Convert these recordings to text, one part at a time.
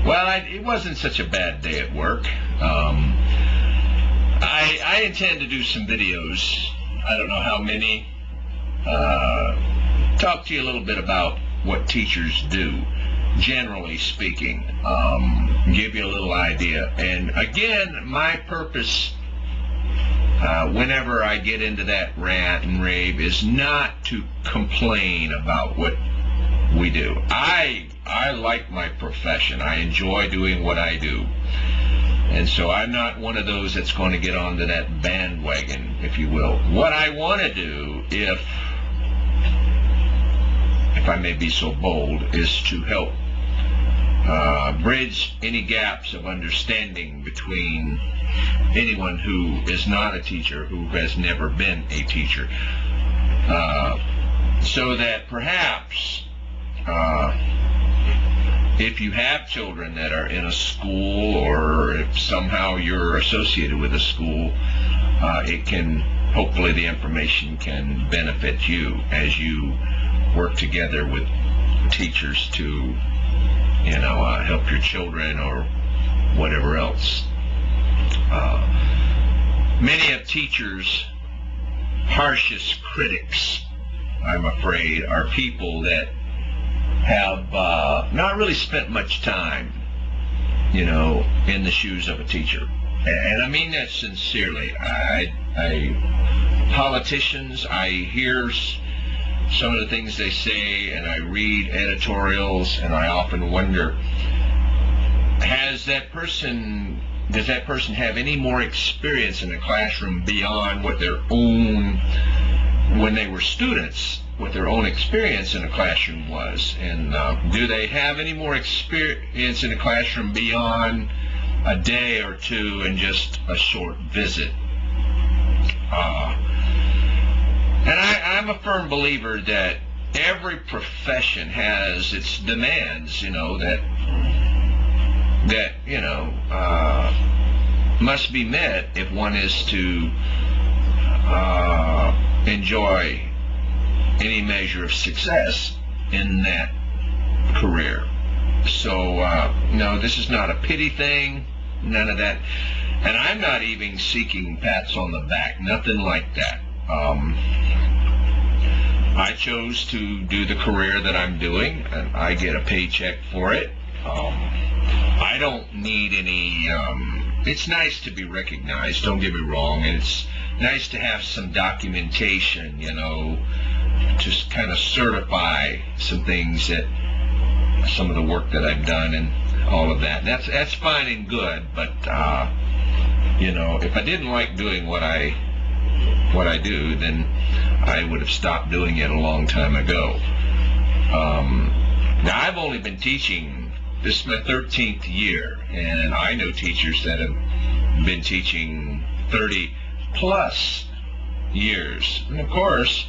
Well, it wasn't such a bad day at work. I intend to do some videos. I don't know how many. Talk to you a little bit about what teachers do, generally speaking. Give you a little idea. And again, my purpose, whenever I get into that rant and rave, is not to complain about what we do. I like my profession. I enjoy doing what I do. And so I'm not one of those that's going to get onto that bandwagon, if you will. What I want to do, if I may be so bold, is to help bridge any gaps of understanding between anyone who is not a teacher, who has never been a teacher, so that perhaps if you have children that are in a school, or if somehow you're associated with a school, it can, hopefully the information can benefit you as you work together with teachers to, help your children or whatever else. Many of teachers' harshest critics, I'm afraid, are people that have not really spent much time, in the shoes of a teacher. And I mean that sincerely. Politicians, I hear some of the things they say, and I read editorials, and I often wonder, does that person have any more experience in the classroom beyond what their own, when they were students, what their own experience in the classroom was? And do they have any more experience in the classroom beyond a day or two and just a short visit? And I'm a firm believer that every profession has its demands, that must be met if one is to enjoy any measure of success in that career. So, no, this is not a pity thing, none of that. And I'm not even seeking pats on the back, nothing like that. I chose to do the career that I'm doing, and I get a paycheck for it. I don't need any, it's nice to be recognized, don't get me wrong, and it's nice to have some documentation, to kind of certify some things, that some of the work that I've done and all of that. That's fine and good, but if I didn't like doing what I do, then I would have stopped doing it a long time ago. Now, I've only been teaching, this is my 13th year, and I know teachers that have been teaching 30 plus years. And of course,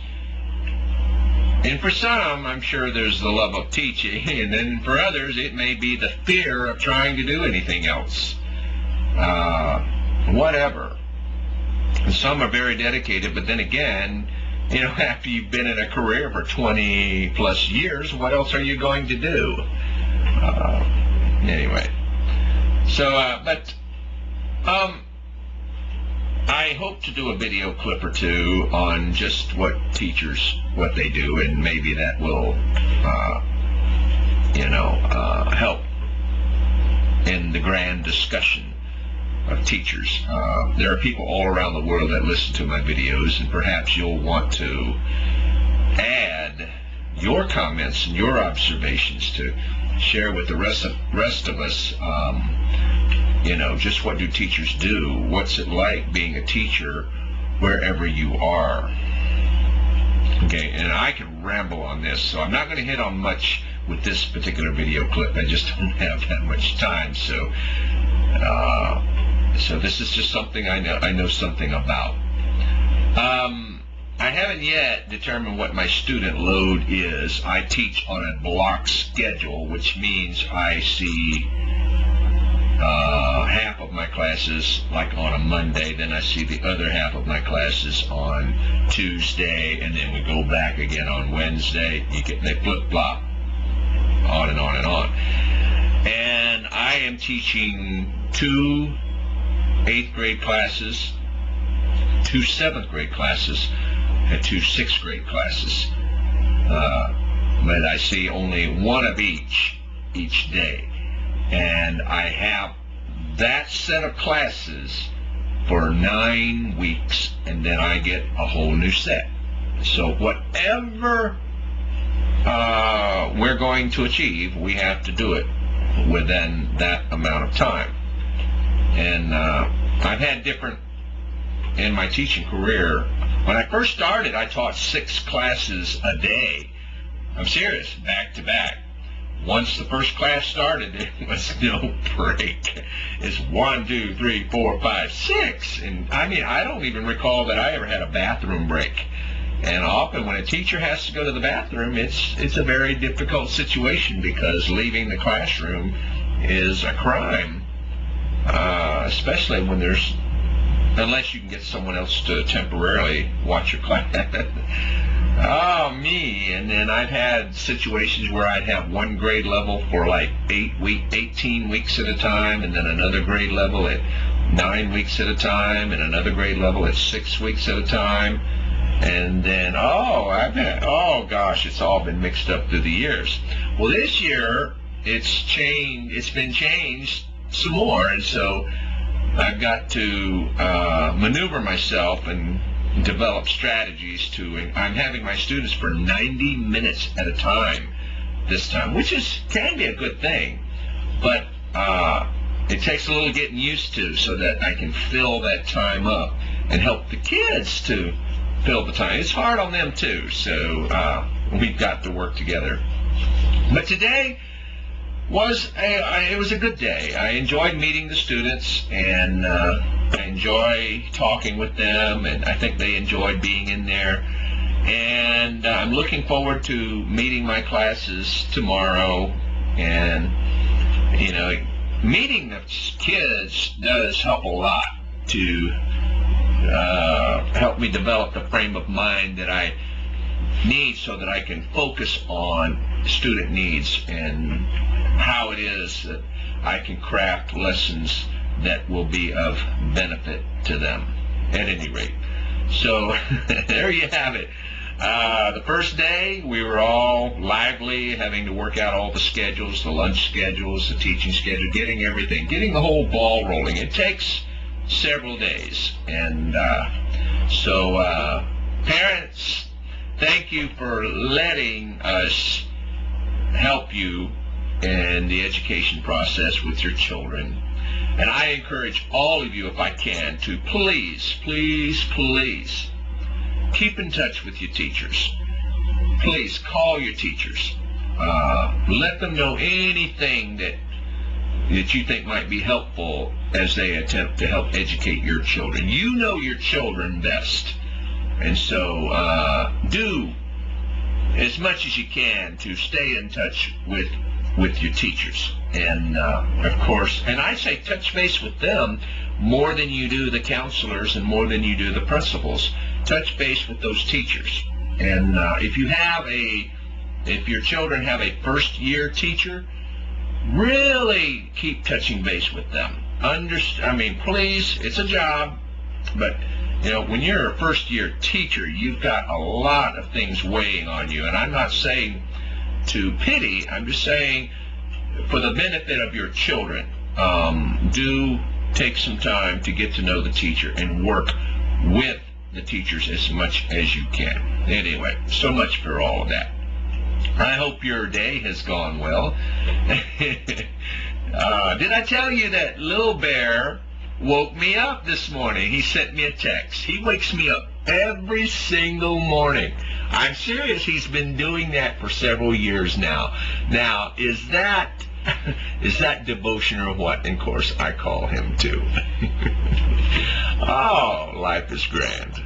and for some, I'm sure there's the love of teaching, and then for others, it may be the fear of trying to do anything else. Whatever. And some are very dedicated, but then again, after you've been in a career for 20 plus years, what else are you going to do? Anyway. So, I hope to do a video clip or two on just what they do, and maybe that will, help in the grand discussion of teachers. There are people all around the world that listen to my videos, and perhaps you'll want to add your comments and your observations to share with the rest of us, just what do teachers do? What's it like being a teacher wherever you are? Okay, and I can ramble on this, so I'm not going to hit on much with this particular video clip. I just don't have that much time, so this is just something I know something about. I haven't yet determined what my student load is. I teach on a block schedule, which means I see half of my classes like on a Monday, then I see the other half of my classes on Tuesday, and then we go back again on Wednesday. They flip-flop on and on and on. And I I am teaching 2 8th grade classes, 2 7th grade classes, and 2 6th grade classes. But I see only one of each day. And I have that set of classes for 9 weeks, and then I get a whole new set. So whatever we're going to achieve, we have to do it within that amount of time. And I've had different, in my teaching career, when I first started, I taught 6 classes a day. I'm serious, back to back. Once the first class started, there was no break. It's 1, 2, 3, 4, 5, 6. And I mean, I don't even recall that I ever had a bathroom break. And often when a teacher has to go to the bathroom, it's a very difficult situation, because leaving the classroom is a crime, especially when there's, unless you can get someone else to temporarily watch your class. Oh, me. And then I've had situations where I'd have one grade level for like 18 weeks at a time, and then another grade level at 9 weeks at a time, and another grade level at 6 weeks at a time. And then, oh gosh, it's all been mixed up through the years. Well, this year, it's been changed some more, and so I've got to maneuver myself and develop strategies I'm having my students for 90 minutes at a time this time, which can be a good thing, but it takes a little getting used to, so that I can fill that time up and help the kids to fill the time. It's hard on them too, so we've got to work together. But today it was a good day. I enjoyed meeting the students, and I enjoy talking with them, and I think they enjoyed being in there. And I'm looking forward to meeting my classes tomorrow. And, you know, meeting the kids does help a lot to help me develop the frame of mind that I need, so that I can focus on student needs and how it is that I can craft lessons that will be of benefit to them, at any rate. So there you have it. The first day, we were all lively, having to work out all the schedules, the lunch schedules, the teaching schedule, getting the whole ball rolling. It takes several days. And so parents, thank you for letting us help you in the education process with your children. And I encourage all of you, if I can, to please, please, please keep in touch with your teachers. Please call your teachers. Let them know anything that you think might be helpful as they attempt to help educate your children. You know your children best. And so do as much as you can to stay in touch with your teachers. And of course, and I say touch base with them more than you do the counselors and more than you do the principals. Touch base with those teachers. And if your children have a first-year teacher, really keep touching base with them. Please, it's a job, but you know, when you're a first-year teacher, you've got a lot of things weighing on you. And I'm not saying to pity, I'm just saying for the benefit of your children, do take some time to get to know the teacher and work with the teachers as much as you can. Anyway, so much for all of that. I hope your day has gone well. Did I tell you that Little Bear woke me up this morning? He sent me a text. He wakes me up every single morning. I'm serious. He's been doing that for several years now. Now, is that devotion or what? And of course, I call him too. Oh, life is grand.